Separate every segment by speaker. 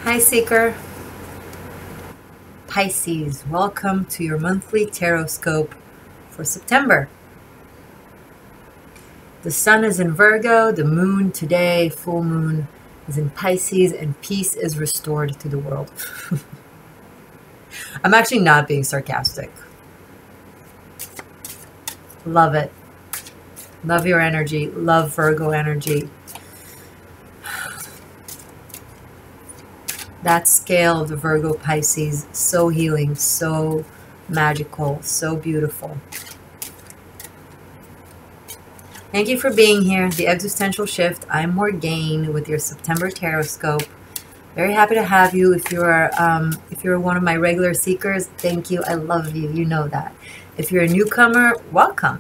Speaker 1: Hi Seeker. Pisces, welcome to your monthly Taroscope for September. The sun is in Virgo, the moon today, full moon, is in Pisces, and peace is restored to the world. I'm actually not being sarcastic. Love it. Love your energy. Love Virgo energy. That scale of the Virgo Pisces, so healing, so magical, so beautiful. Thank you for being here. The Existential Shift. I'm Morgane with your September Taroscope. Very happy to have you. If you're one of my regular seekers, thank you. I love you. You know that. If you're a newcomer, welcome.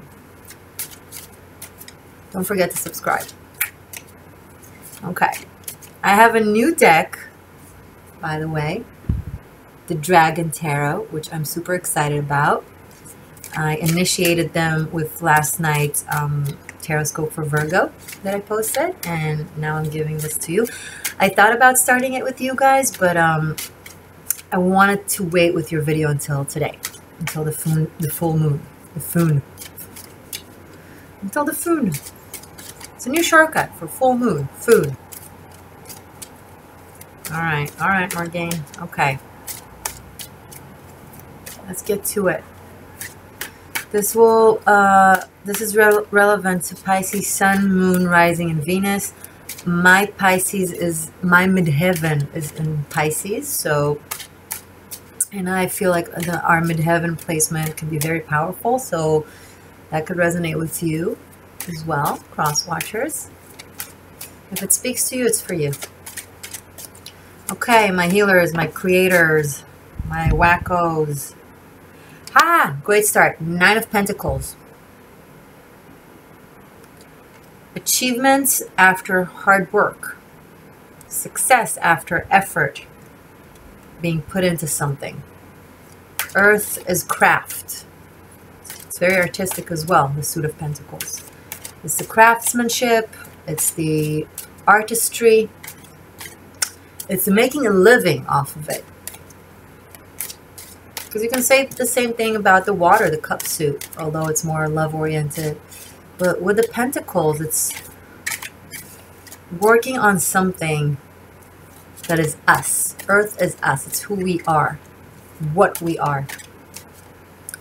Speaker 1: Don't forget to subscribe. Okay. I have a new deck, by the way, the Dragon Tarot, which I'm super excited about. I initiated them with last night's Taroscope for Virgo that I posted, and now I'm giving this to you. I thought about starting it with you guys, but I wanted to wait with your video until today, until the full moon. Until the Foon. It's a new shortcut for full moon. Foon. All right, Morgane. Okay. Let's get to it. This is relevant to Pisces, Sun, Moon, Rising, and Venus. My midheaven is in Pisces, so, and I feel like our midheaven placement can be very powerful, so that could resonate with you as well, cross watchers. If it speaks to you, it's for you. Okay, my healers, my creators, my wackos. Great start. 9 of Pentacles. Achievements after hard work. Success after effort being put into something. Earth is craft. It's very artistic as well, the Suit of Pentacles. It's the craftsmanship. It's the artistry. It's making a living off of it. Because you can say the same thing about the water, the cup suit, although it's more love-oriented. But with the pentacles, it's working on something that is us. Earth is us. It's who we are. What we are.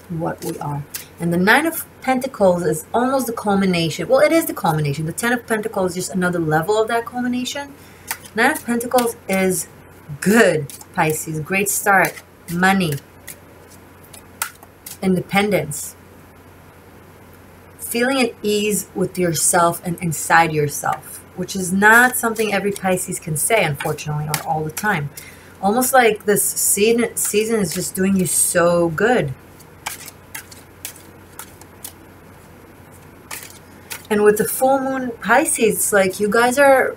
Speaker 1: What we are. And the 9 of Pentacles is almost the culmination. Well, it is the culmination. The 10 of Pentacles is just another level of that culmination. 9 of Pentacles is good, Pisces. Great start. Money. Independence. Feeling at ease with yourself and inside yourself, which is not something every Pisces can say, unfortunately, or all the time. Almost like this season is just doing you so good. And with the full moon Pisces, it's like you guys are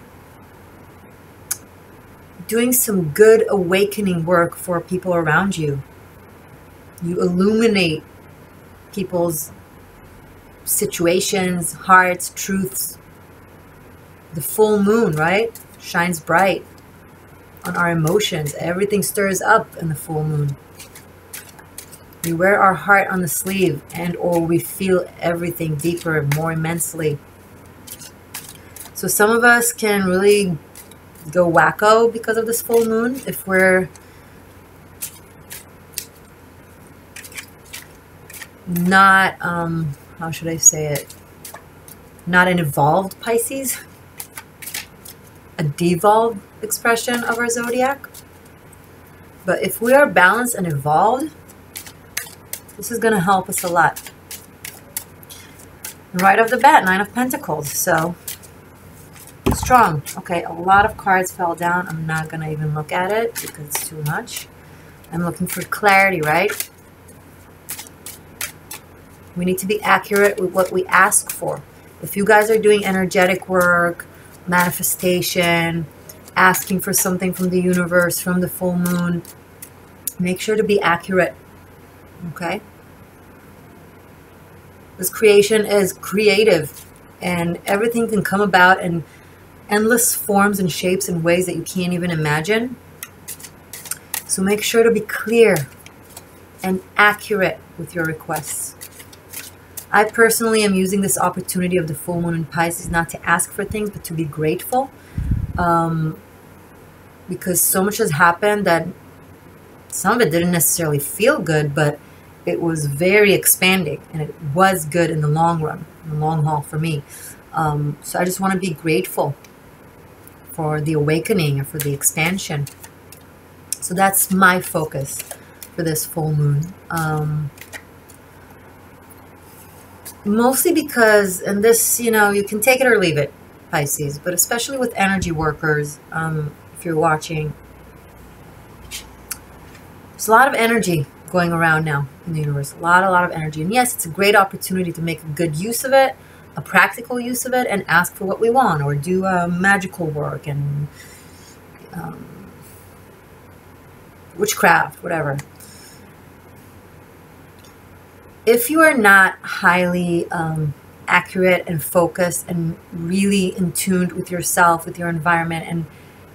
Speaker 1: doing some good awakening work for people around you. You illuminate people's situations, hearts, truths. The full moon, right? Shines bright on our emotions. Everything stirs up in the full moon. We wear our heart on the sleeve, and or we feel everything deeper and more immensely. So some of us can really go wacko because of this full moon if we're not, how should I say it? Not an evolved Pisces. A devolved expression of our zodiac. But if we are balanced and evolved, this is going to help us a lot. Right off the bat, 9 of Pentacles. So, strong. Okay, a lot of cards fell down. I'm not going to even look at it because it's too much. I'm looking for clarity, right? We need to be accurate with what we ask for. If you guys are doing energetic work, manifestation, asking for something from the universe, from the full moon, make sure to be accurate. Okay? This creation is creative, and everything can come about in endless forms and shapes and ways that you can't even imagine. So make sure to be clear and accurate with your requests. I personally am using this opportunity of the full moon in Pisces not to ask for things, but to be grateful. Because so much has happened that some of it didn't necessarily feel good, but it was very expanding, and it was good in the long run, in the long haul for me. So I just want to be grateful for the awakening and for the expansion. So that's my focus for this full moon. Mostly because, and this, you know, you can take it or leave it, Pisces, but especially with energy workers, if you're watching, there's a lot of energy going around now in the universe. A lot of energy. And yes, it's a great opportunity to make a good use of it, a practical use of it, and ask for what we want, or do magical work and witchcraft, whatever. If you are not highly accurate and focused and really in tune with yourself, with your environment,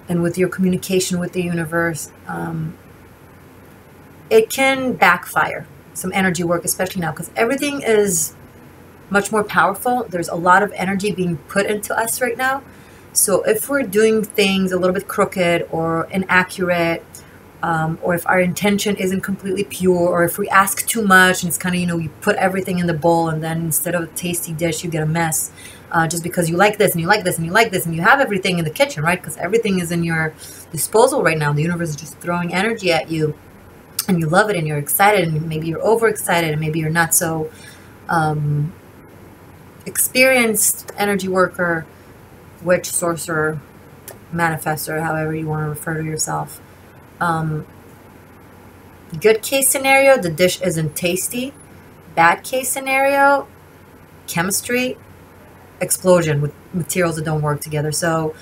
Speaker 1: and with your communication with the universe, it can backfire, some energy work, especially now, because everything is much more powerful. There's a lot of energy being put into us right now. So if we're doing things a little bit crooked or inaccurate, or if our intention isn't completely pure, or if we ask too much and it's kind of, you know, you put everything in the bowl and then instead of a tasty dish, you get a mess, just because you like this and you like this and you like this and you have everything in the kitchen, right? Because everything is in your disposal right now. The universe is just throwing energy at you, and you love it and you're excited, and maybe you're overexcited, and maybe you're not so experienced energy worker, witch, sorcerer, manifestor, however you want to refer to yourself. Good case scenario, the dish isn't tasty. Bad case scenario, chemistry, explosion with materials that don't work together. So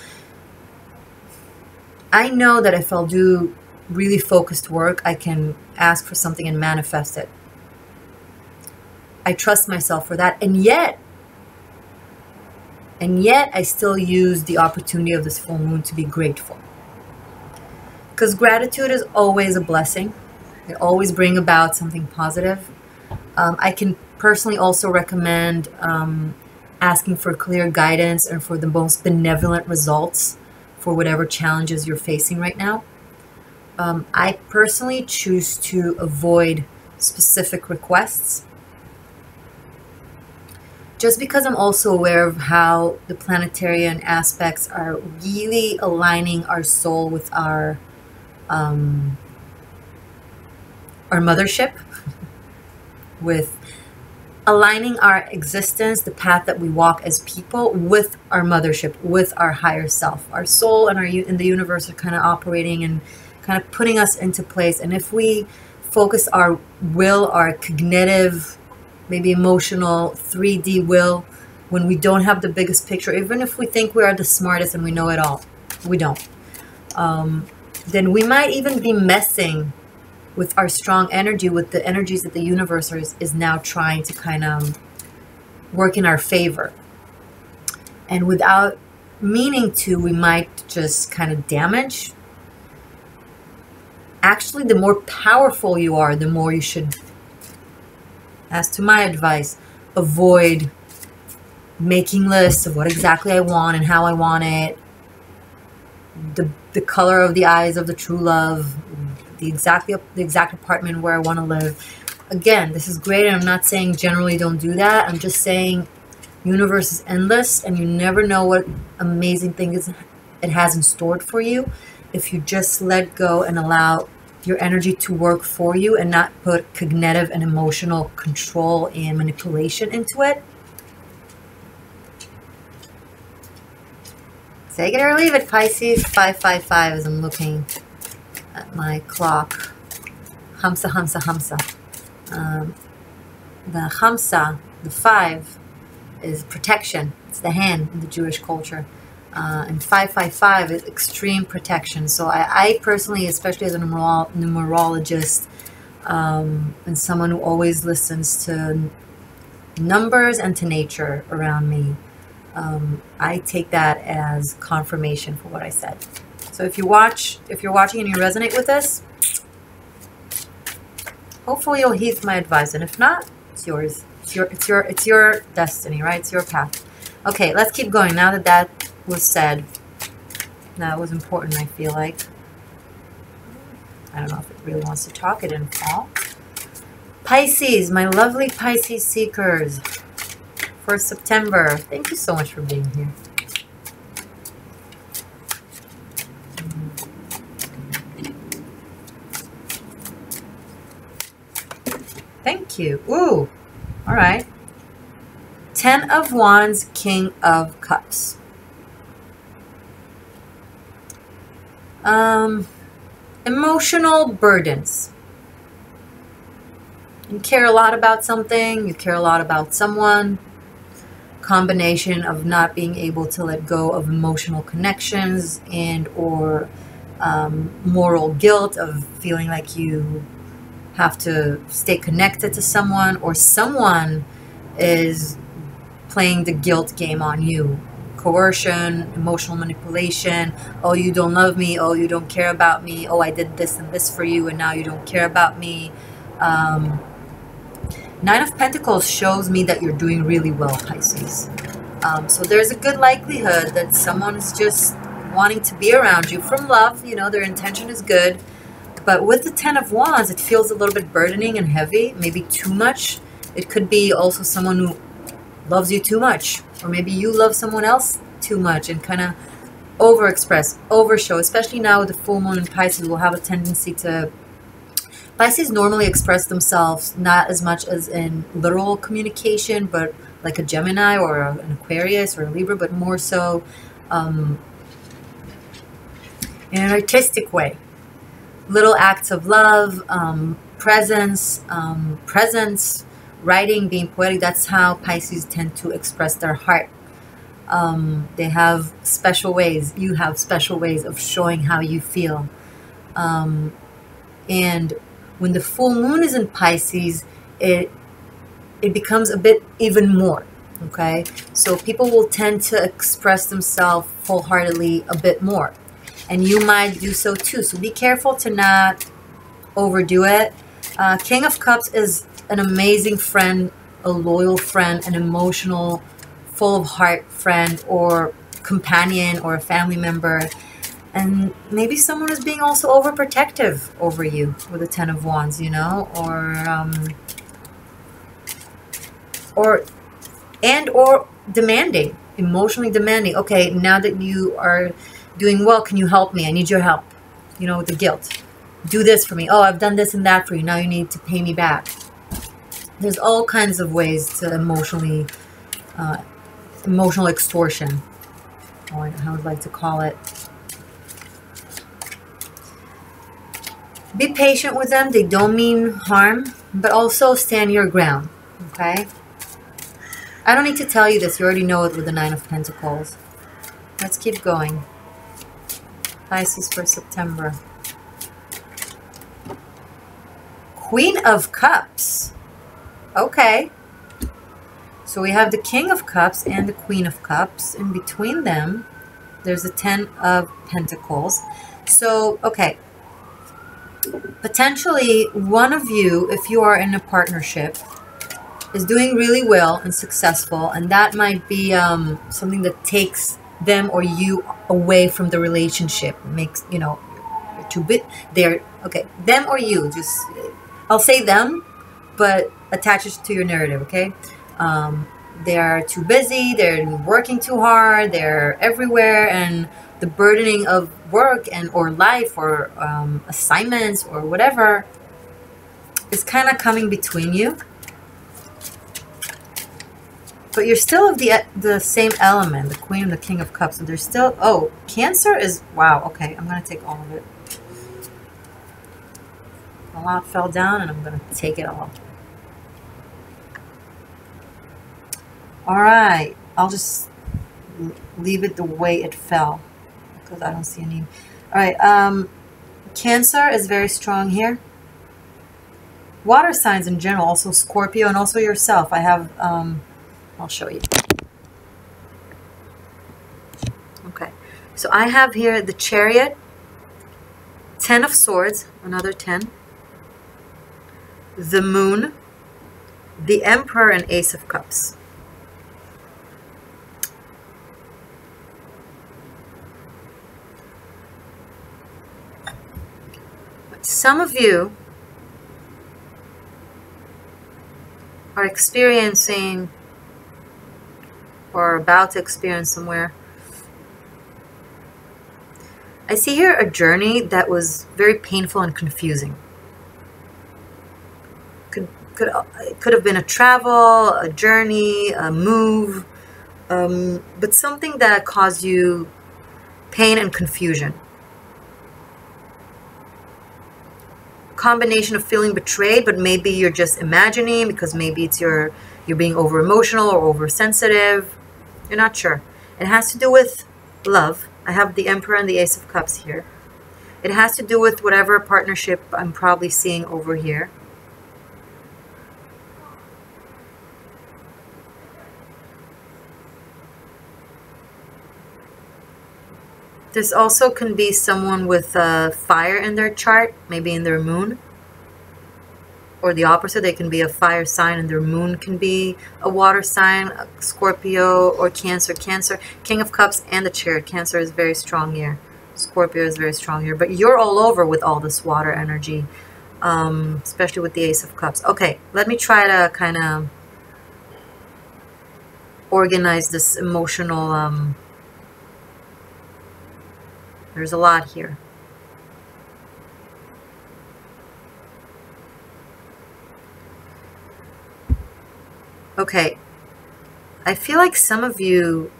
Speaker 1: I know that if I'll do really focused work, I can ask for something and manifest it. I trust myself for that. And yet I still use the opportunity of this full moon to be grateful. Because gratitude is always a blessing. It always brings about something positive. I can personally also recommend asking for clear guidance and for the most benevolent results for whatever challenges you're facing right now. I personally choose to avoid specific requests, just because I'm also aware of how the planetarian aspects are really aligning our soul with our mothership, with aligning our existence, the path that we walk as people, with our mothership, with our higher self. Our soul and the universe are kind of operating and kind of putting us into place. And if we focus our will, our cognitive, maybe emotional, 3D will, when we don't have the biggest picture, even if we think we are the smartest and we know it all, we don't. Then we might even be messing with our strong energy, with the energies that the universe is now trying to kind of work in our favor. And without meaning to, we might just kind of damage. Actually, the more powerful you are, the more you should, as to my advice, avoid making lists of what exactly I want and how I want it, the color of the eyes of the true love, the exact apartment where I want to live. Again, this is great, and I'm not saying generally don't do that. I'm just saying universe is endless, and you never know what amazing things it has in store for you if you just let go and allow your energy to work for you and not put cognitive and emotional control and manipulation into it. Take it or leave it, Pisces. 555 as I'm looking at my clock. Hamsa, Hamsa, Hamsa. The Hamsa, the 5, is protection. It's the hand in the Jewish culture. And 555 is extreme protection. So I personally, especially as a numerologist, and someone who always listens to numbers and to nature around me, I take that as confirmation for what I said. So if you're watching and you resonate with this, Hopefully you'll heed my advice, and if not, it's yours. It's your destiny, right? It's your path. Okay, let's keep going. Now that that was said, that was important, I feel like. I don't know if it really wants to talk. It didn't fall. Pisces, my lovely Pisces seekers for September. Thank you so much for being here. Thank you. Ooh, all right. 10 of Wands, King of Cups. Emotional burdens. You care a lot about something. You care a lot about someone. Combination of not being able to let go of emotional connections and or moral guilt of feeling like you have to stay connected to someone, or someone is playing the guilt game on you. Coercion, emotional manipulation. Oh, you don't love me. Oh, you don't care about me. Oh, I did this and this for you and now you don't care about me. 9 of Pentacles shows me that you're doing really well, Pisces. So there's a good likelihood that someone is just wanting to be around you from love. You know, their intention is good. But with the 10 of Wands, it feels a little bit burdening and heavy, maybe too much. It could be also someone who loves you too much, or maybe you love someone else too much and kind of overexpress, overshow, especially now with the full moon in Pisces. Will have a tendency to, Pisces normally express themselves not as much as in literal communication, but like a Gemini or an Aquarius or a Libra, but more so in an artistic way. Little acts of love, presence, writing, being poetic. That's how Pisces tend to express their heart. They have special ways. You have special ways of showing how you feel. And when the full moon is in Pisces, it becomes a bit even more. Okay, so people will tend to express themselves wholeheartedly a bit more, and you might do so too. So be careful to not overdo it. King of Cups is an amazing friend, a loyal friend, an emotional, full of heart friend or companion or a family member. And maybe someone is being also overprotective over you with the 10 of Wands, you know, or demanding, emotionally demanding. Okay, now that you are doing well, can you help me? I need your help. You know, the guilt. Do this for me. Oh, I've done this and that for you. Now you need to pay me back. There's all kinds of ways to emotional extortion, or how I would like to call it. Be patient with them. They don't mean harm, but also stand your ground, okay? I don't need to tell you this. You already know it with the 9 of Pentacles. Let's keep going. Pisces for September. Queen of Cups. Okay. So we have the King of Cups and the Queen of Cups. In between them, there's the 10 of Pentacles. So, okay. Potentially, one of you, if you are in a partnership, is doing really well and successful, and that might be something that takes them or you away from the relationship. Makes, you know, you're too bit there. Okay, them or you. Just, I'll say them, but attach it to your narrative. Okay, they're too busy. They're working too hard. They're everywhere, and the burdening of work and or life or assignments or whatever is kind of coming between you. But you're still of the same element, the Queen and the King of Cups. So there's still, oh, Cancer is, wow, okay, I'm going to take all of it. A lot fell down and I'm going to take it all. All right, I'll just leave it the way it fell because I don't see any. All right, Cancer is very strong here. Water signs in general, also Scorpio and also yourself. I have, I'll show you. Okay, so I have here the Chariot, 10 of Swords, another 10, the Moon, the Emperor, and Ace of Cups. Some of you are experiencing or about to experience somewhere. I see here a journey that was very painful and confusing. It could have been a travel, a journey, a move, but something that caused you pain and confusion. Combination of feeling betrayed, but maybe you're just imagining because maybe it's you're being over emotional or oversensitive. You're not sure. It has to do with love. I have the Emperor and the Ace of Cups here. It has to do with whatever partnership I'm probably seeing over here. This also can be someone with fire in their chart, maybe in their moon. Or the opposite, they can be a fire sign and their moon can be a water sign, a Scorpio or Cancer. Cancer, King of Cups and the Chariot. Cancer is very strong here. Scorpio is very strong here. But you're all over with all this water energy, especially with the Ace of Cups. Okay, let me try to kind of organize this emotional... There's a lot here. Okay, I feel like some of you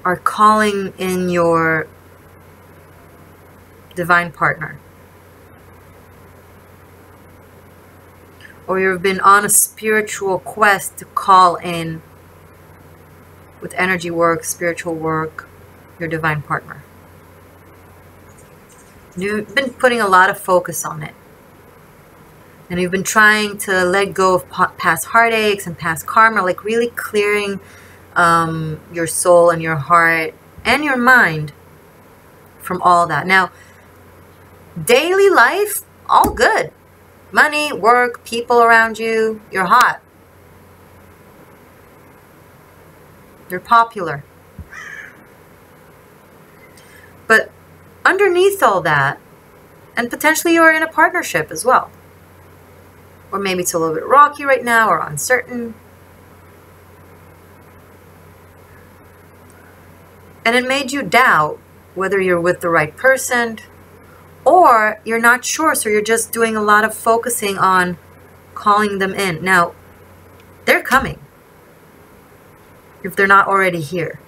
Speaker 1: are calling in your divine partner. Or you've been on a spiritual quest to call in, with energy work, spiritual work, your divine partner. You've been putting a lot of focus on it. And you've been trying to let go of past heartaches and past karma, like really clearing your soul and your heart and your mind from all that. Now, daily life, all good. Money, work, people around you, you're hot. You're popular. But underneath all that, and potentially you're in a partnership as well. Or maybe it's a little bit rocky right now or uncertain. And it made you doubt whether you're with the right person or you're not sure. So you're just doing a lot of focusing on calling them in. Now, they're coming if they're not already here.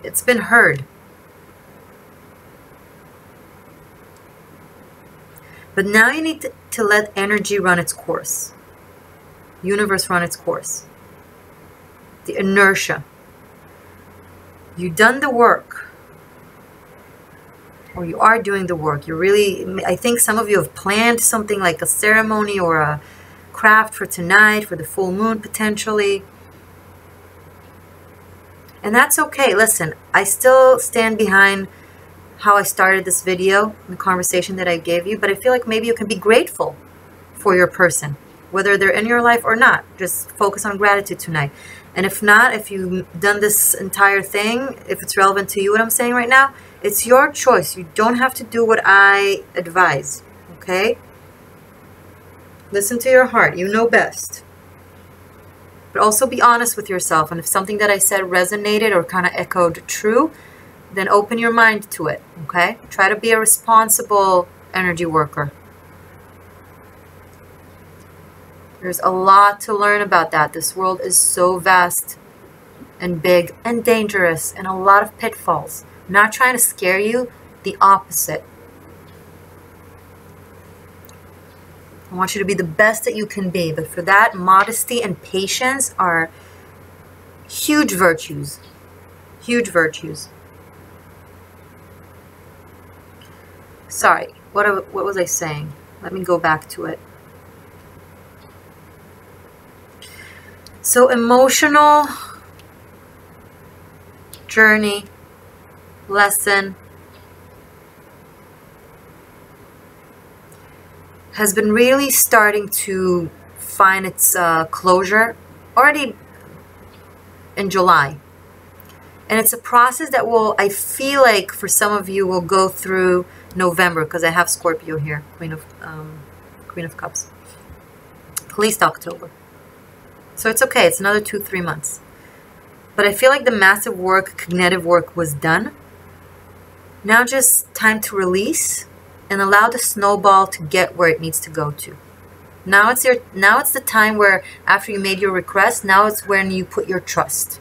Speaker 1: It's been heard. But now you need to let energy run its course. Universe run its course. The inertia. You've done the work. Or you are doing the work. You really, I think some of you have planned something like a ceremony or a craft for tonight, for the full moon potentially. And that's okay. Listen, I still stand behind how I started this video, the conversation that I gave you, but I feel like maybe you can be grateful for your person, whether they're in your life or not. Just focus on gratitude tonight. And if not, if you've done this entire thing, if it's relevant to you, what I'm saying right now, it's your choice. You don't have to do what I advise, okay? Listen to your heart. You know best. But also be honest with yourself. And if something that I said resonated or kind of echoed true, then open your mind to it, okay? Try to be a responsible energy worker. There's a lot to learn about that. This world is so vast and big and dangerous and a lot of pitfalls. I'm not trying to scare you, the opposite. I want you to be the best that you can be, but for that, modesty and patience are huge virtues. Huge virtues. Sorry, what was I saying? Let me go back to it. So emotional journey lesson has been really starting to find its closure already in July. And it's a process that will, I feel like for some of you, will go through November, because I have Scorpio here, Queen of Cups. At least October. So it's okay, it's another 2-3 months. But I feel like the massive work, cognitive work was done. Now just time to release and allow the snowball to get where it needs to go to. Now it's the time where after you made your request, now it's when you put your trust.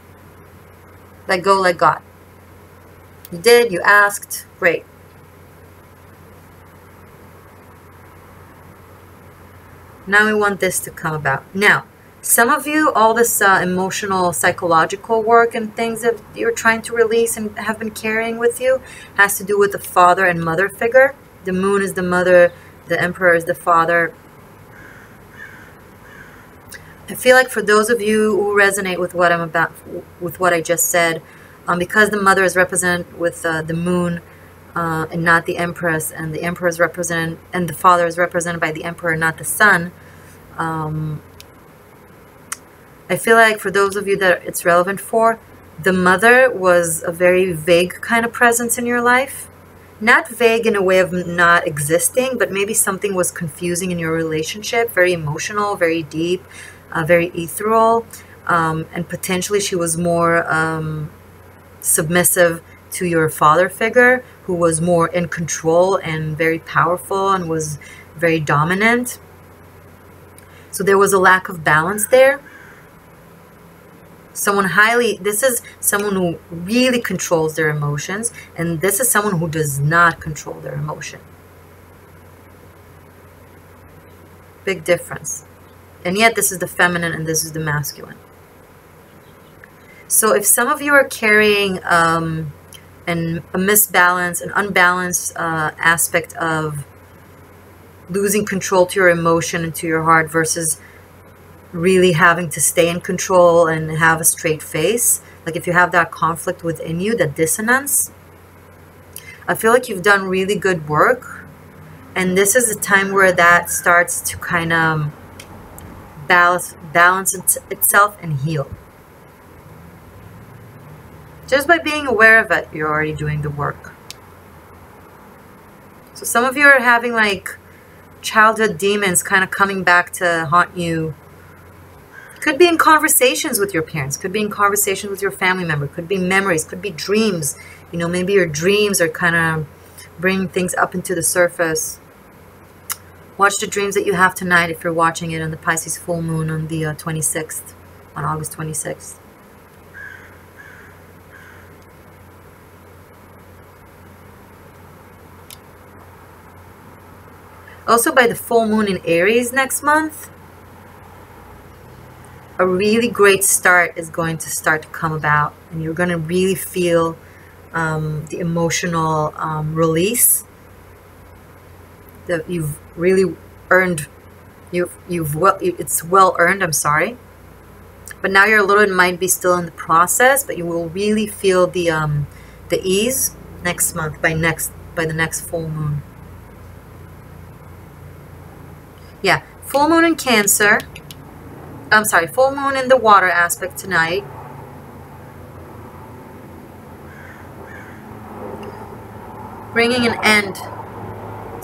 Speaker 1: Let go, let God. You did, you asked, great. Now we want this to come about. Now, some of you, all this emotional, psychological work and things that you're trying to release and have been carrying with you has to do with the father and mother figure. The moon is the mother, the emperor is the father. I feel like for those of you who resonate with what I'm about, with what I just said, because the mother is represented with the moon and not the empress, and the emperor is represented, and the father is represented by the emperor, not the sun. I feel like for those of you that it's relevant for, the mother was a very vague kind of presence in your life. Not vague in a way of not existing, but maybe something was confusing in your relationship, very emotional, very deep, very ethereal, and potentially she was more submissive to your father figure, who was more in control and very powerful and was very dominant. So there was a lack of balance there. This is someone who really controls their emotions, and this is someone who does not control their emotion. Big difference. And yet this is the feminine and this is the masculine. So if some of you are carrying a misbalance, an unbalanced aspect of losing control to your emotion and to your heart versus really having to stay in control and have a straight face, like if you have that conflict within you, that dissonance, I feel like you've done really good work, and this is a time where that starts to kind of balance itself and heal. Just by being aware of it, you're already doing the work. So some of you are having like childhood demons kind of coming back to haunt you. Could be in conversations with your parents, could be in conversations with your family member, could be memories, could be dreams. You know, maybe your dreams are kind of bringing things up into the surface. Watch the dreams that you have tonight if you're watching it on the Pisces full moon on the 26th, on August 26th. Also, by the full moon in Aries next month, a really great start is going to start to come about, and you're going to really feel the emotional release that you've really earned. It's well earned, I'm sorry, but now you're a little, it might be still in the process, but you will really feel the ease next month, by the next full moon. Yeah, full moon in Cancer. I'm sorry, full moon in the water aspect tonight. Bringing an end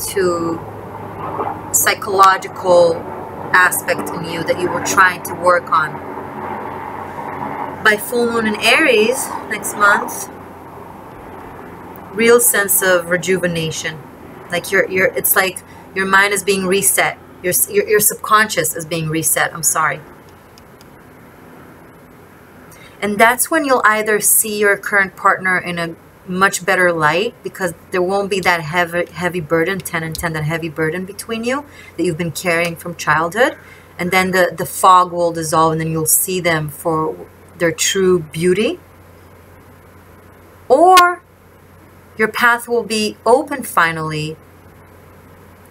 Speaker 1: to psychological aspect in you that you were trying to work on. By full moon in Aries next month, real sense of rejuvenation. Like it's like your mind is being reset. Your subconscious is being reset. I'm sorry. And that's when you'll either see your current partner in a much better light, because there won't be that heavy burden, 10 and 10, that heavy burden between you that you've been carrying from childhood. And then the fog will dissolve, and then you'll see them for their true beauty. Or your path will be open finally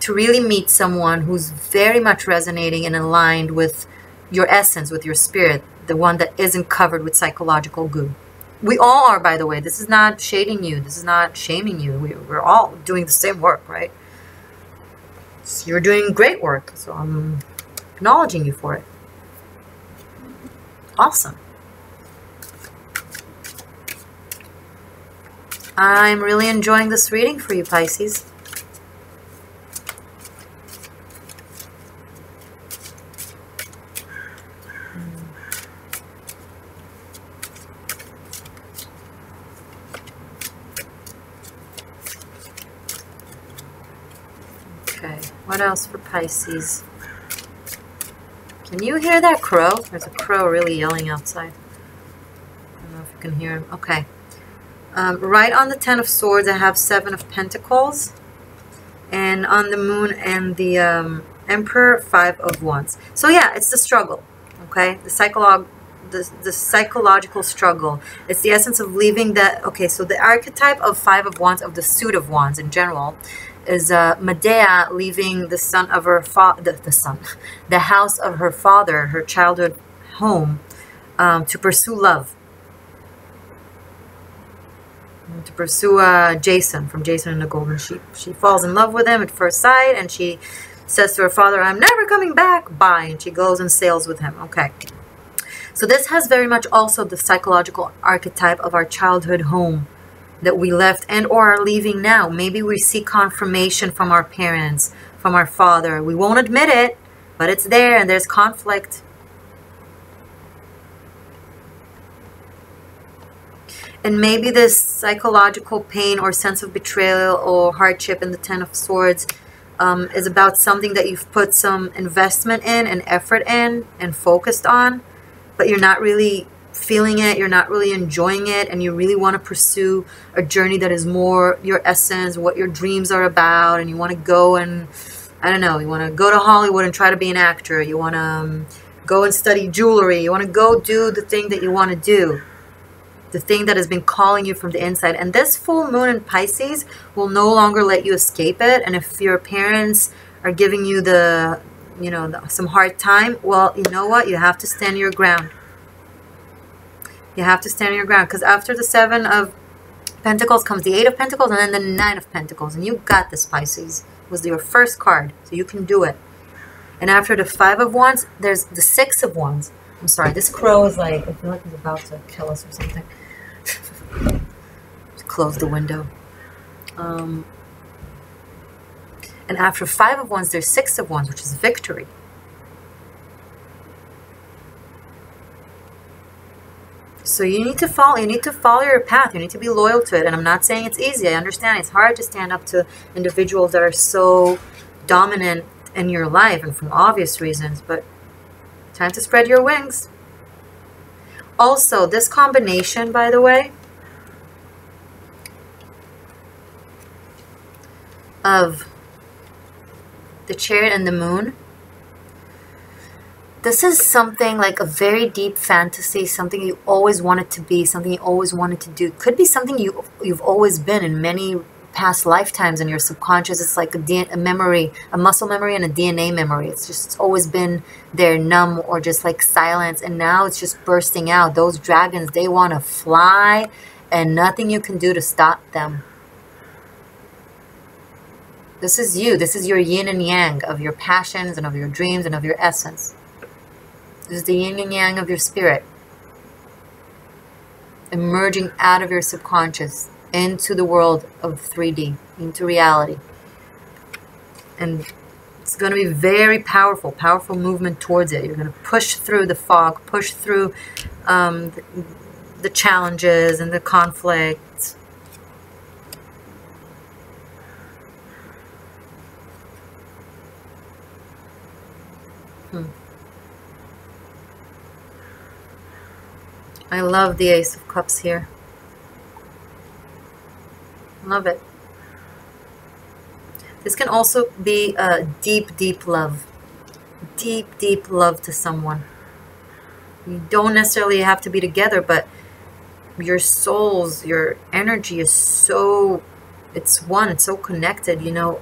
Speaker 1: to really meet someone who's very much resonating and aligned with your essence, with your spirit, the one that isn't covered with psychological goo. We all are, by the way. This is not shading you. This is not shaming you. We're all doing the same work, right? So you're doing great work, so I'm acknowledging you for it. Awesome. I'm really enjoying this reading for you, Pisces. Okay, what else for Pisces? Can you hear that crow? There's a crow really yelling outside. I don't know if you can hear him. Okay. Right on the Ten of Swords, I have Seven of Pentacles. And on the Moon and the Emperor, Five of Wands. So yeah, it's the struggle. Okay? The psychological struggle. It's the essence of leaving the... Okay, so the archetype of Five of Wands, of the suit of Wands in general, is Medea leaving the son of her the house of her father, her childhood home, to pursue love, to pursue Jason, from Jason and the Golden Sheep. She falls in love with him at first sight, and she says to her father, "I'm never coming back, bye," and she goes and sails with him. Okay, so this has very much also the psychological archetype of our childhood home that we left and or are leaving now. Maybe we seek confirmation from our parents, from our father. We won't admit it, but it's there, and there's conflict. And maybe this psychological pain or sense of betrayal or hardship in the Ten of Swords is about something that you've put some investment in and effort in and focused on, but you're not really feeling it, you're not really enjoying it, and you really want to pursue a journey that is more your essence, what your dreams are about, and you want to go and, I don't know, you want to go to Hollywood and try to be an actor, you want to go and study jewelry, you want to go do the thing that you want to do, the thing that has been calling you from the inside. And this full moon in Pisces will no longer let you escape it. And if your parents are giving you the, you know, some hard time, well, you know what, you have to stand your ground. You have to stand your ground, because after the Seven of Pentacles comes the Eight of Pentacles and then the Nine of Pentacles. And you got this, Pisces. It was your first card, so you can do it. And after the Five of Wands, there's the Six of Wands. I'm sorry, this crow is like, I feel like he's about to kill us or something. Just close the window. And after Five of Wands, there's Six of Wands, which is victory. So you need to follow your path. You need to be loyal to it. And I'm not saying it's easy. I understand it's hard to stand up to individuals that are so dominant in your life, and for obvious reasons, but time to spread your wings. Also, this combination, by the way, of the Chariot and the Moon, this is something like a very deep fantasy, something you always wanted to be, something you always wanted to do. Could be something you've always been in many past lifetimes in your subconscious. It's like a memory, a muscle memory and a DNA memory. It's always been there, numb or just like silence. And now it's just bursting out. Those dragons, they want to fly, and nothing you can do to stop them. This is you. This is your yin and yang of your passions and of your dreams and of your essence. This is the yin and yang of your spirit, emerging out of your subconscious into the world of 3D, into reality. And it's going to be very powerful, powerful movement towards it. You're going to push through the fog, push through the challenges and the conflicts. I love the Ace of Cups here. Love it. This can also be a deep, deep love. Deep, deep love to someone. You don't necessarily have to be together, but your souls, your energy is so, it's one, it's so connected, you know.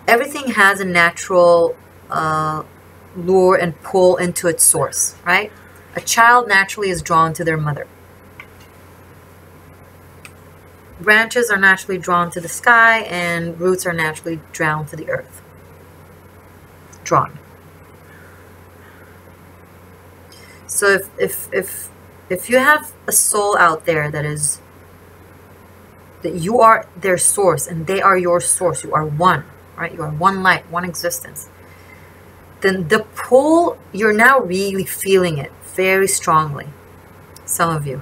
Speaker 1: Everything has a natural lure and pull into its source, right? A child naturally is drawn to their mother. branches are naturally drawn to the sky, and roots are naturally drawn to the earth. Drawn. So if you have a soul out there that you are their source and they are your source, you are one, right? You are one light, one existence. Then the pull, you're now really feeling it very strongly. Some of you.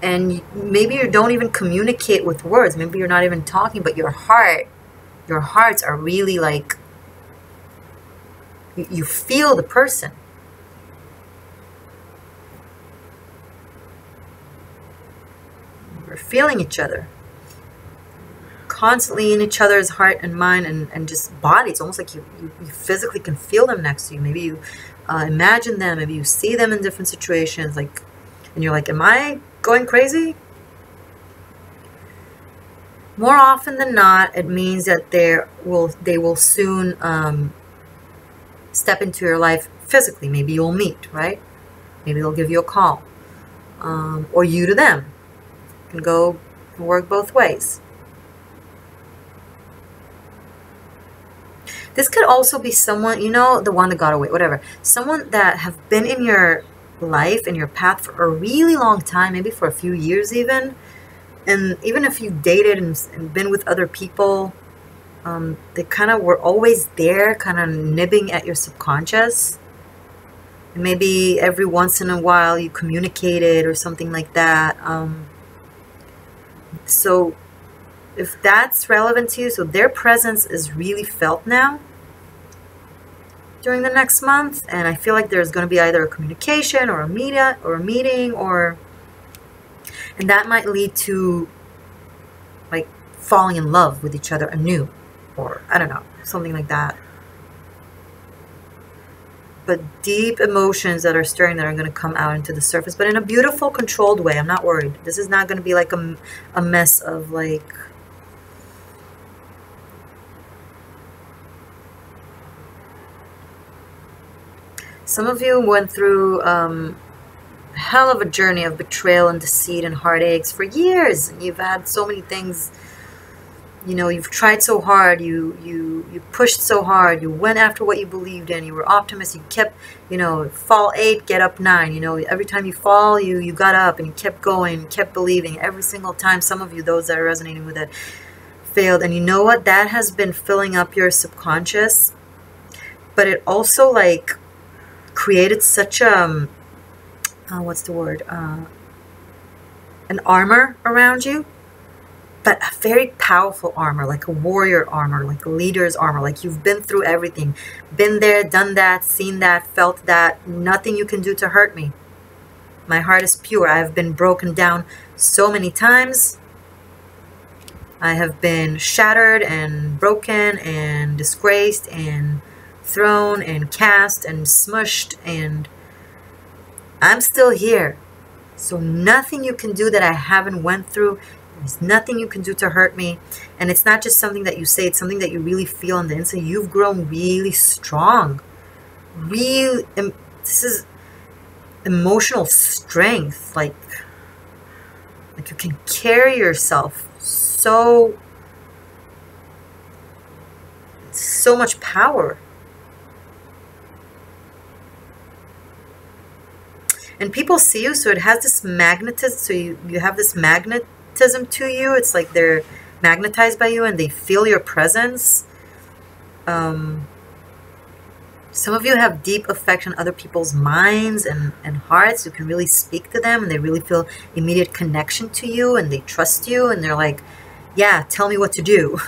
Speaker 1: And maybe you don't even communicate with words. Maybe you're not even talking, but your hearts are really like, you feel the person. We're feeling each other. Constantly in each other's heart and mind and just body. It's almost like you physically can feel them next to you. Maybe you imagine them. Maybe you see them in different situations. Like, and you're like, am I going crazy? More often than not, it means that they will soon step into your life physically. Maybe you'll meet, right? Maybe they'll give you a call, or you to them. It can go work both ways. This could also be someone, you know, the one that got away, whatever. Someone that have been in your life, in your path for a really long time, maybe for a few years even. And even if you dated and been with other people, they kind of were always there, kind of nibbing at your subconscious. And maybe every once in a while you communicated or something like that. So if that's relevant to you, so their presence is really felt now during the next month, and I feel like there's going to be either a communication or a meeting, and that might lead to like falling in love with each other anew, or I don't know, something like that. But deep emotions that are stirring that are going to come out into the surface, but in a beautiful, controlled way. I'm not worried. This is not going to be like a mess of like, some of you went through a hell of a journey of betrayal and deceit and heartaches for years. And you've had so many things, you know, you've tried so hard, you pushed so hard, you went after what you believed in, you were optimistic, you kept, you know, fall 8, get up 9, you know, every time you fall, you got up and you kept going, you kept believing. Every single time, some of you, those that are resonating with it, failed. And you know what? That has been filling up your subconscious, but it also like created such a what's the word, an armor around you, but a very powerful armor, like a warrior armor, like a leader's armor. Like you've been through everything, been there, done that, seen that, felt that. Nothing you can do to hurt me. My heart is pure. I have been broken down so many times. I have been shattered and broken and disgraced and thrown and cast and smushed, and I'm still here. So nothing you can do that I haven't went through. There's nothing you can do to hurt me. And it's not just something that you say, it's something that you really feel on the inside. You've grown really strong. This is emotional strength. Like you can carry yourself so much power. And people see you, so it has this magnetism. So you have this magnetism to you. It's like they're magnetized by you and they feel your presence. Some of you have deep affection in other people's minds and hearts. You can really speak to them and they really feel immediate connection to you and they trust you and they're like, yeah, tell me what to do.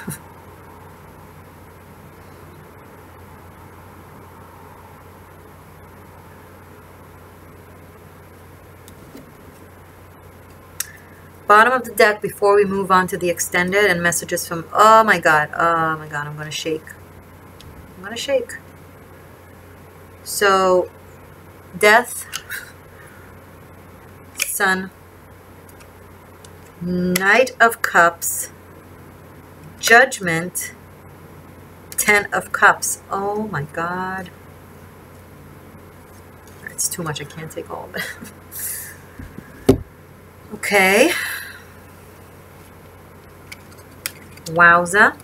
Speaker 1: Bottom of the deck before we move on to the extended and messages from, oh my god, I'm gonna shake. I'm gonna shake. So death, Sun, Knight of Cups, Judgment, 10 of Cups. Oh my god, it's too much. I can't take all of it. Okay, Wowza.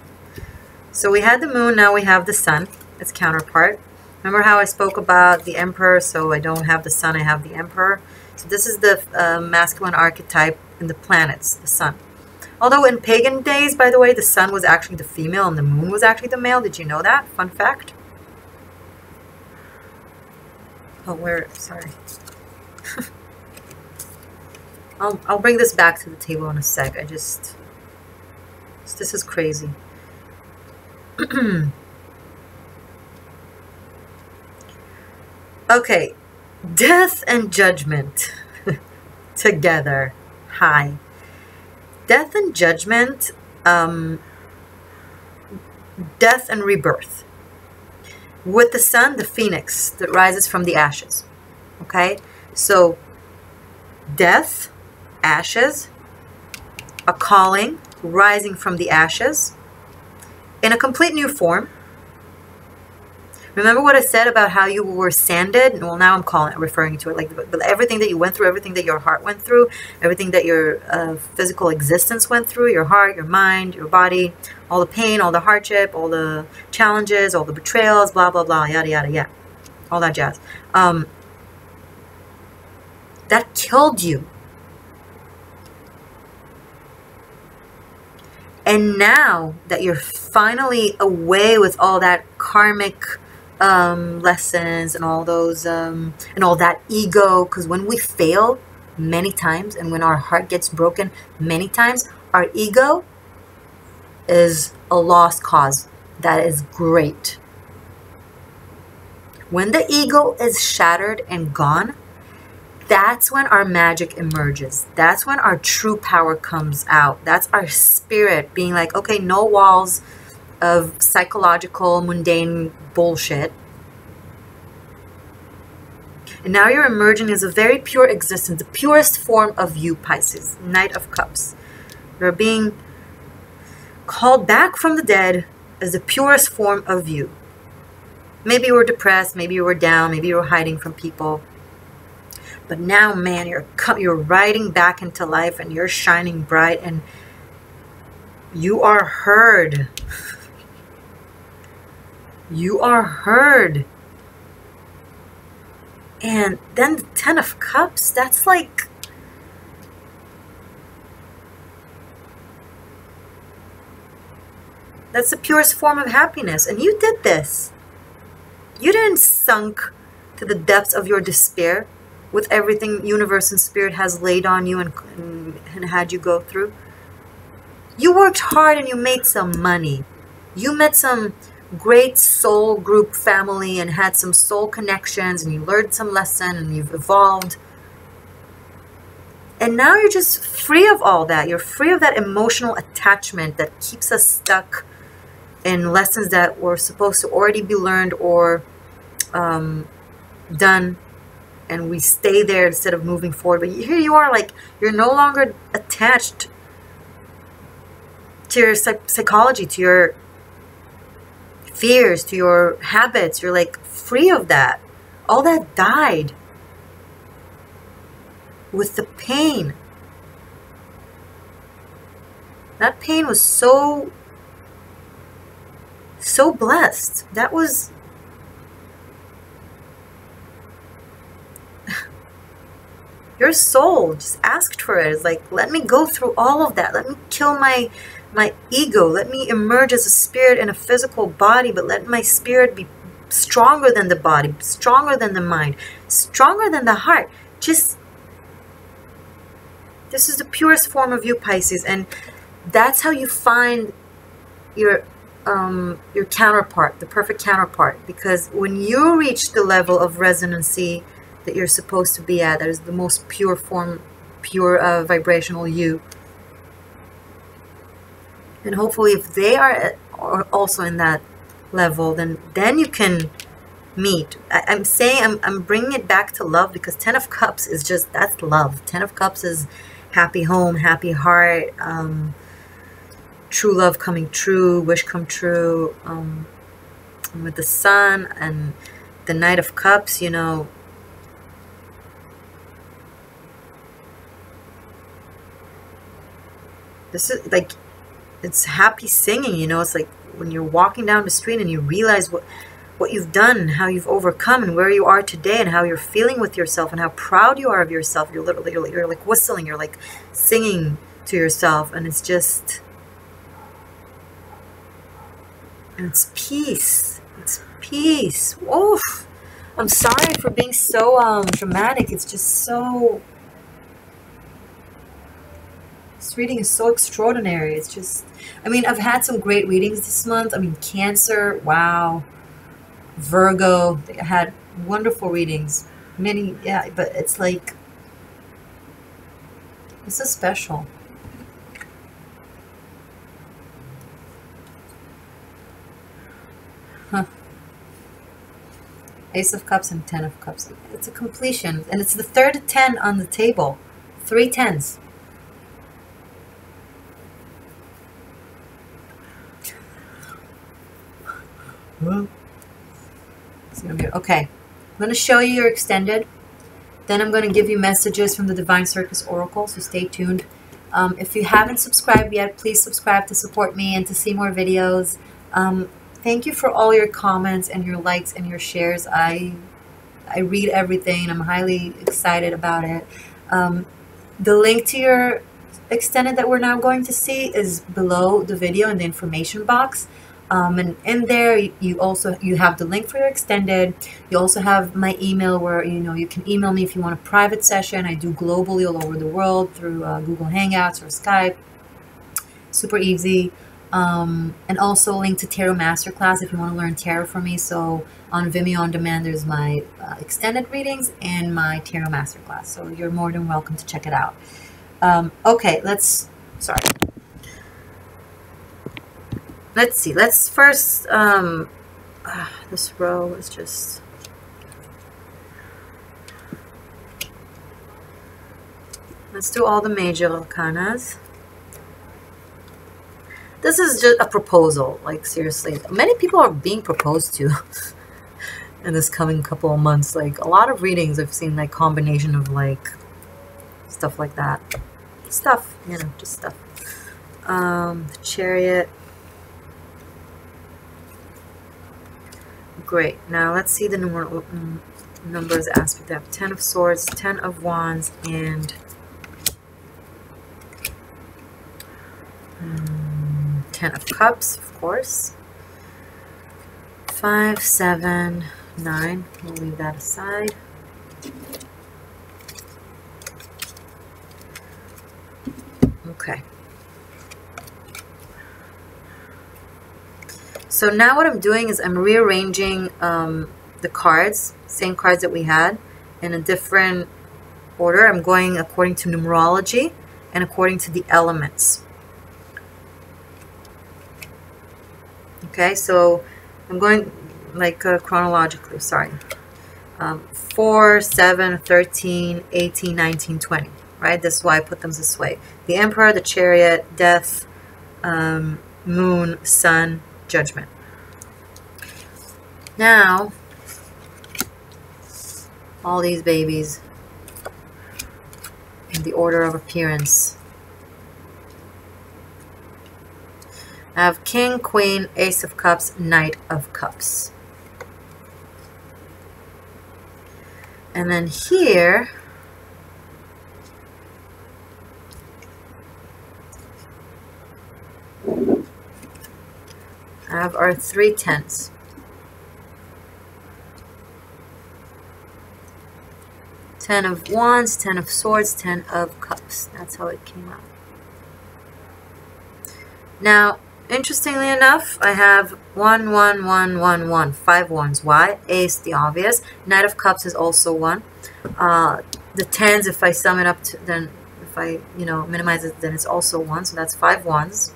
Speaker 1: So we had the moon, now we have the sun, its counterpart. Remember how I spoke about the emperor? So I don't have the sun, I have the emperor. So this is the masculine archetype in the planets, the sun. Although in pagan days, by the way, the sun was actually the female and the moon was actually the male. Did you know that? Fun fact. Oh, sorry. I'll bring this back to the table in a sec. This is crazy. Okay, death and judgment together. Hi. Death and judgment, death and rebirth. With the sun, the phoenix that rises from the ashes. Okay, so death, ashes, a calling rising from the ashes in a complete new form. Remember what I said about how you were sanded? Well, now I'm referring to it like everything that you went through, everything that your heart went through, everything that your physical existence went through, your heart, your mind, your body, all the pain, all the hardship, all the challenges, all the betrayals, blah, blah, blah, yada, yada, yeah. All that jazz. That killed you. And now that you're finally away with all that karmic lessons and all those and all that ego, because when we fail many times and when our heart gets broken many times, our ego is a lost cause. That is great. When the ego is shattered and gone, that's when our magic emerges. That's when our true power comes out. That's our spirit being like, okay, no walls of psychological, mundane bullshit. And now you're emerging as a very pure existence, the purest form of you, Pisces, Knight of Cups. You're being called back from the dead as the purest form of you. Maybe you were depressed, maybe you were down, maybe you were hiding from people. But now, man, you're riding back into life and you're shining bright and you are heard. You are heard. And then the Ten of Cups, that's like... that's the purest form of happiness. And you did this. You didn't sunk to the depths of your despair with everything universe and spirit has laid on you and had you go through. You worked hard and you made some money. You met some great soul group family and had some soul connections and you learned some lesson and you've evolved. And now you're just free of all that. You're free of that emotional attachment that keeps us stuck in lessons that were supposed to already be learned or done. And we stay there instead of moving forward. But here you are, like, you're no longer attached to your psychology, to your fears, to your habits. You're like free of that. All that died with the pain. That pain was so blessed. That was... your soul just asked for it. It's like, let me go through all of that. Let me kill my ego. Let me emerge as a spirit in a physical body, but let my spirit be stronger than the body, stronger than the mind, stronger than the heart. Just, this is the purest form of you, Pisces, and that's how you find your counterpart, the perfect counterpart. Because when you reach the level of resonancy that you're supposed to be at, that is the most pure form, pure vibrational you. And hopefully if they are also in that level, then you can meet. I'm bringing it back to love, because Ten of Cups is just, that's love. Ten of Cups is happy home, happy heart, true love coming true, wish come true. And with the Sun and the Knight of Cups, you know, this is like, it's happy singing, you know. It's like when you're walking down the street and you realize what you've done and how you've overcome and where you are today and how you're feeling with yourself and how proud you are of yourself. You're literally, you're like whistling, you're like singing to yourself, and it's just, and it's peace. It's peace. Oof. I'm sorry for being so dramatic. It's just so, this reading is so extraordinary. It's just, I mean, I've had some great readings this month. I mean, Cancer, wow. Virgo, they had wonderful readings. Many, yeah, but it's like, this is special. Huh. Ace of Cups and 10 of Cups. It's a completion. And it's the third 10 on the table. 3 10s. Well, it's gonna be okay. I'm going to show you your extended. Then I'm going to give you messages from the Divine Circus Oracle, so stay tuned. If you haven't subscribed yet, please subscribe to support me and to see more videos. Thank you for all your comments and your likes and your shares. I read everything and I'm highly excited about it. The link to your extended that we're now going to see is below the video in the information box. And in there you have the link for your extended. You also have my email where, you know, you can email me if you want a private session. I do globally all over the world through Google Hangouts or Skype. Super easy. And also a link to Tarot Masterclass if you want to learn tarot from me. So on Vimeo On Demand, there's my extended readings and my Tarot Masterclass. So you're more than welcome to check it out. Okay, let's see. Let's first, this row is just, let's do all the major arcanas. This is just a proposal, like seriously. Many people are being proposed to in this coming couple of months. Like a lot of readings I've seen, like combination of like stuff like that. Stuff, you know, just stuff. The Chariot. Great. Now let's see the numbers aspect. I have 10 of Swords, 10 of Wands, and 10 of Cups, of course. 5, 7, 9. We'll leave that aside. Okay. So now what I'm doing is I'm rearranging the cards, same cards that we had, in a different order. I'm going according to numerology and according to the elements. Okay, so I'm going like chronologically, sorry. 4, 7, 13, 18, 19, 20, right? That's why I put them this way. The Emperor, the Chariot, Death, Moon, Sun, Judgment. Now, all these babies in the order of appearance. I have King, Queen, Ace of Cups, Knight of Cups. And then here, I have our 3 10s. 10 of Wands, 10 of Swords, 10 of Cups. That's how it came out. Now, interestingly enough, I have 1, 1, 1, 1, 1, 5 ones. Why? Ace, the obvious. Knight of Cups is also 1. The 10s, if I sum it up, then if I, you know, minimize it, then it's also 1. So that's 5 ones.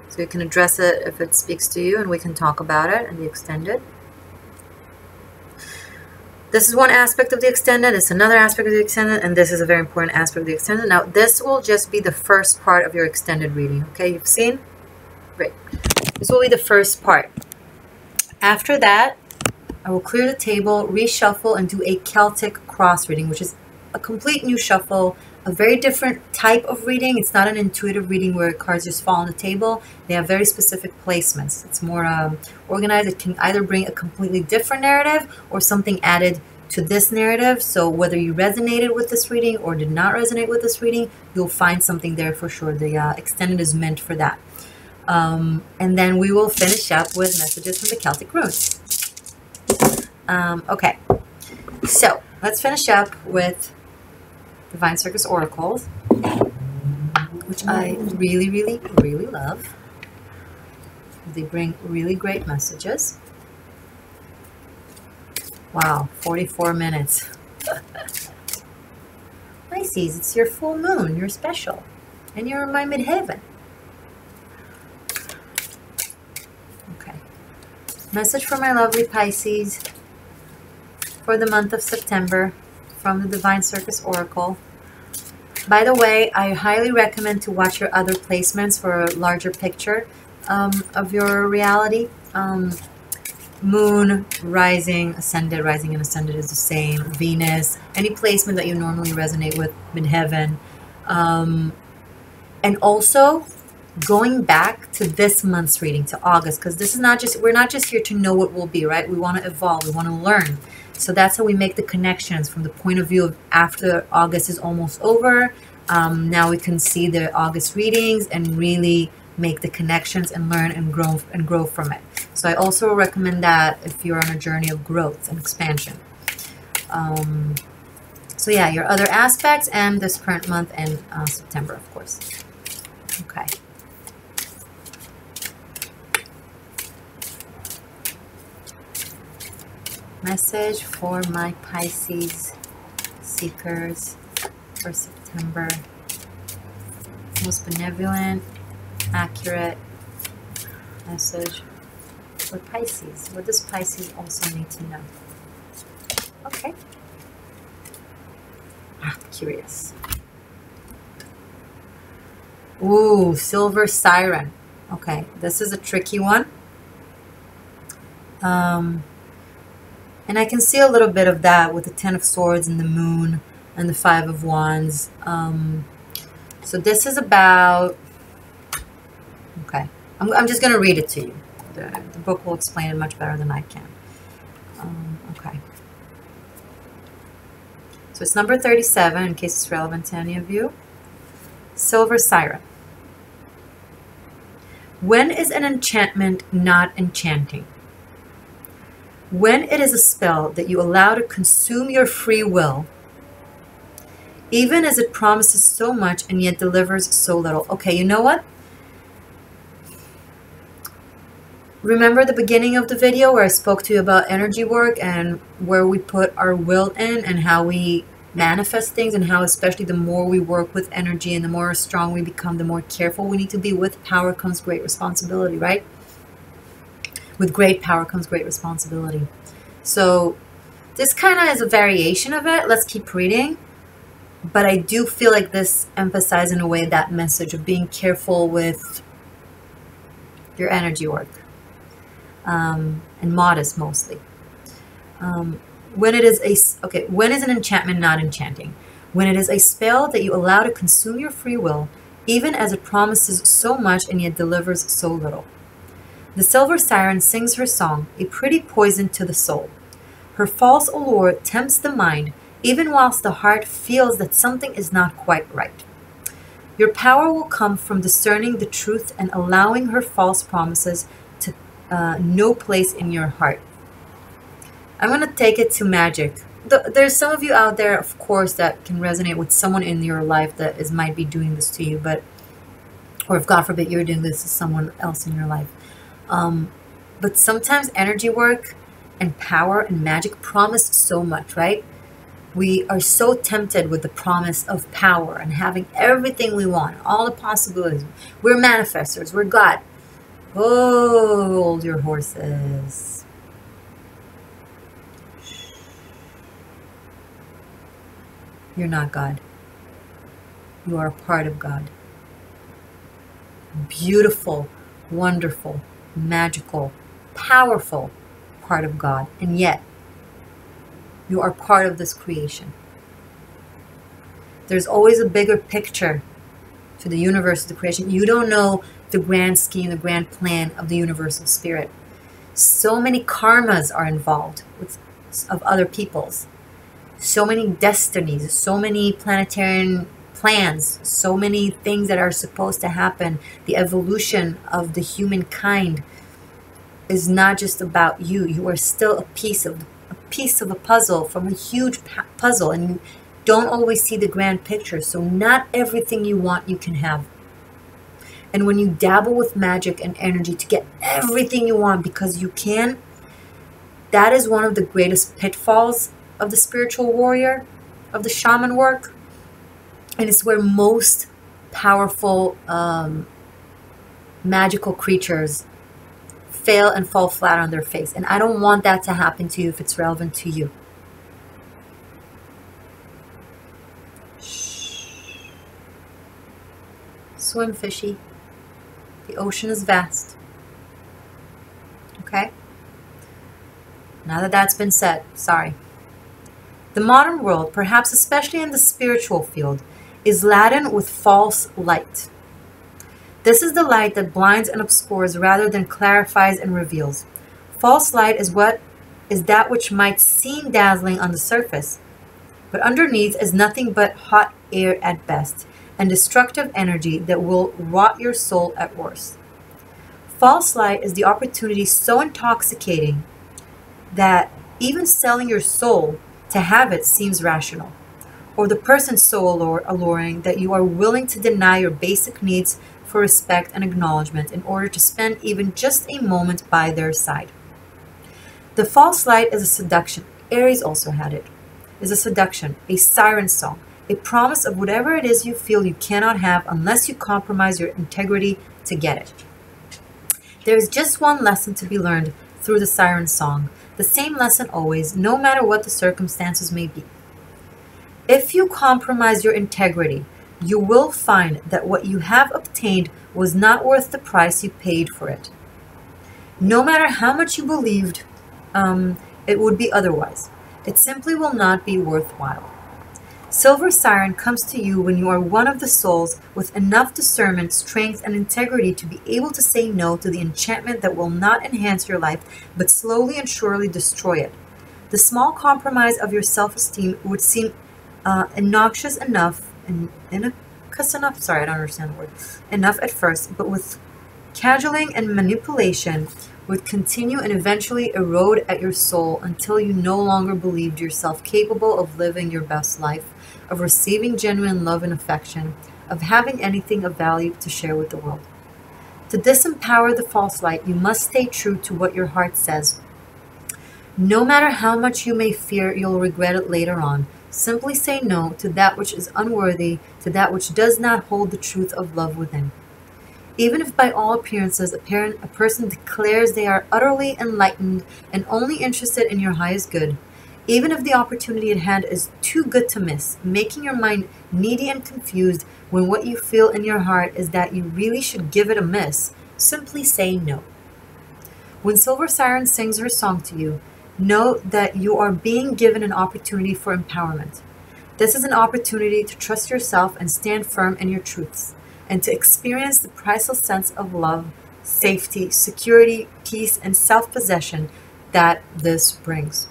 Speaker 1: So you can address it if it speaks to you, and we can talk about it in the extended. This is one aspect of the extended, it's another aspect of the extended, and this is a very important aspect of the extended. Now, this will just be the first part of your extended reading, okay? You've seen? Great. This will be the first part. After that, I will clear the table, reshuffle, and do a Celtic cross reading, which is a complete new shuffle. a very different type of reading. It's not an intuitive reading where cards just fall on the table. They have very specific placements. It's more organized. It can either bring a completely different narrative or something added to this narrative. So whether you resonated with this reading or did not resonate with this reading, you'll find something there for sure. The extended is meant for that. And then we will finish up with messages from the Celtic runes. Okay, so let's finish up with Divine Circus Oracles, which I really, really, really love. They bring really great messages. Wow, 44 minutes. Pisces, it's your full moon. You're special. And you're in my midheaven. Okay. Message for my lovely Pisces for the month of September from the Divine Circus Oracle. By the way, I highly recommend to watch your other placements for a larger picture of your reality. Moon, rising, ascended, rising and ascended is the same. Venus, any placement that you normally resonate with, midheaven. And also going back to this month's reading, to August, because this is not just, we're not just here to know what will be, right? We want to evolve, we want to learn. So that's how we make the connections from the point of view of after August is almost over. Now we can see the August readings and really make the connections and learn and grow from it. So I also recommend that if you're on a journey of growth and expansion. So yeah, your other aspects and this current month and September, of course. Okay. Message for my Pisces seekers for September. Most benevolent, accurate message for Pisces. What does Pisces also need to know? Okay. I'm curious. Ooh, silver siren. Okay, this is a tricky one. And I can see a little bit of that with the Ten of Swords and the Moon and the Five of Wands. So this is about... Okay, I'm just going to read it to you. The book will explain it much better than I can. Okay. So it's number 37, in case it's relevant to any of you. Silver Siren. When is an enchantment not enchanting? When it is a spell that you allow to consume your free will, even as it promises so much and yet delivers so little. Okay, you know what? Remember the beginning of the video where I spoke to you about energy work and where we put our will in and how we manifest things, and how especially the more we work with energy and the more strong we become, the more careful we need to be. With power comes great responsibility, right? With great power comes great responsibility. So this kind of is a variation of it. Let's keep reading. But I do feel like this emphasizes in a way that message of being careful with your energy work. And modest mostly. When it is a... Okay, when is an enchantment not enchanting? When it is a spell that you allow to consume your free will, even as it promises so much and yet delivers so little. The silver siren sings her song, a pretty poison to the soul. Her false allure tempts the mind, even whilst the heart feels that something is not quite right. Your power will come from discerning the truth and allowing her false promises to no place in your heart. I'm going to take it to magic. There's some of you out there, of course, that can resonate with someone in your life that might be doing this to you, but, or if God forbid you're doing this to someone else in your life. But sometimes energy work and power and magic promise so much, right? We are so tempted with the promise of power and having everything we want, all the possibilities. We're manifestors, we're God. Hold your horses. You're not God. You are a part of God. Beautiful, wonderful, magical, powerful part of God. And yet, you are part of this creation. There's always a bigger picture to the universe, the creation. You don't know the grand scheme, the grand plan of the universal spirit. So many karmas are involved of other people's. So many destinies, so many planetary plans, so many things that are supposed to happen. The evolution of the humankind is not just about you. You are still a piece of a puzzle from a huge puzzle, and you don't always see the grand picture. So not everything you want you can have. And when you dabble with magic and energy to get everything you want because you can, that is one of the greatest pitfalls of the spiritual warrior, of the shaman work. And it's where most powerful magical creatures fail and fall flat on their face. And I don't want that to happen to you if it's relevant to you. Shh. Swim, fishy. The ocean is vast. Okay? Now that that's been said, sorry. The modern world, perhaps especially in the spiritual field, is laden with false light. This is the light that blinds and obscures rather than clarifies and reveals. False light is that which might seem dazzling on the surface, but underneath is nothing but hot air at best, and destructive energy that will rot your soul at worst. False light is the opportunity so intoxicating that even selling your soul to have it seems rational, or the person so alluring that you are willing to deny your basic needs for respect and acknowledgement in order to spend even just a moment by their side. The false light is a seduction. Aries also had it. Is a seduction, a siren song, a promise of whatever it is you feel you cannot have unless you compromise your integrity to get it. There is just one lesson to be learned through the siren song, the same lesson always, no matter what the circumstances may be. If you compromise your integrity, you will find that what you have obtained was not worth the price you paid for it. No matter how much you believed it would be otherwise, it simply will not be worthwhile. Silver Siren comes to you when you are one of the souls with enough discernment, strength, and integrity to be able to say no to the enchantment that will not enhance your life, but slowly and surely destroy it. The small compromise of your self-esteem would seem innoxious enough, sorry, I don't understand the word, enough at first, but with cajoling and manipulation would continue and eventually erode at your soul until you no longer believed yourself capable of living your best life, of receiving genuine love and affection, of having anything of value to share with the world. To disempower the false light, you must stay true to what your heart says. No matter how much you may fear you'll regret it later on, simply say no to that which is unworthy, to that which does not hold the truth of love within. Even if by all appearances a person declares they are utterly enlightened and only interested in your highest good, even if the opportunity at hand is too good to miss, making your mind needy and confused when what you feel in your heart is that you really should give it a miss, simply say no. When Silver Siren sings her song to you, know that you are being given an opportunity for empowerment. This is an opportunity to trust yourself and stand firm in your truths, and to experience the priceless sense of love, safety, security, peace, and self-possession that this brings.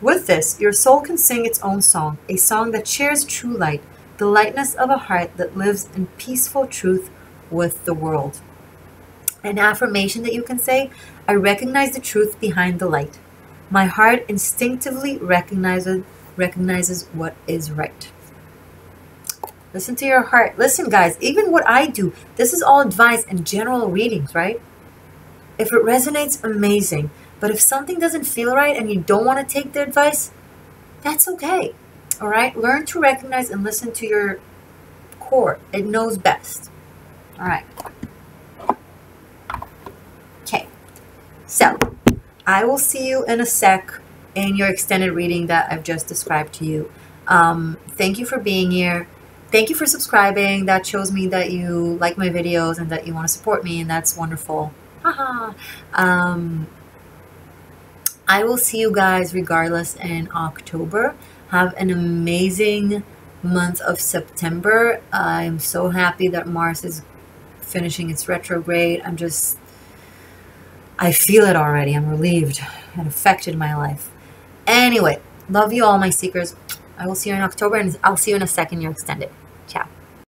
Speaker 1: With this, your soul can sing its own song, a song that shares true light, the lightness of a heart that lives in peaceful truth with the world. An affirmation that you can say: I recognize the truth behind the light. My heart instinctively recognizes what is right. Listen to your heart. Listen, guys, even what I do, this is all advice and general readings, right? If it resonates, amazing. But if something doesn't feel right and you don't want to take the advice, that's okay. All right? Learn to recognize and listen to your core. It knows best. All right. Okay. So, I will see you in a sec in your extended reading that I've just described to you. Thank you for being here. Thank you for subscribing. That shows me that you like my videos and that you want to support me, and that's wonderful. Haha. I will see you guys regardless in October. Have an amazing month of September. I'm so happy that Mars is finishing its retrograde. I feel it already. I'm relieved. It affected my life. Anyway, love you all, my seekers. I will see you in October, and I'll see you in a second year extended.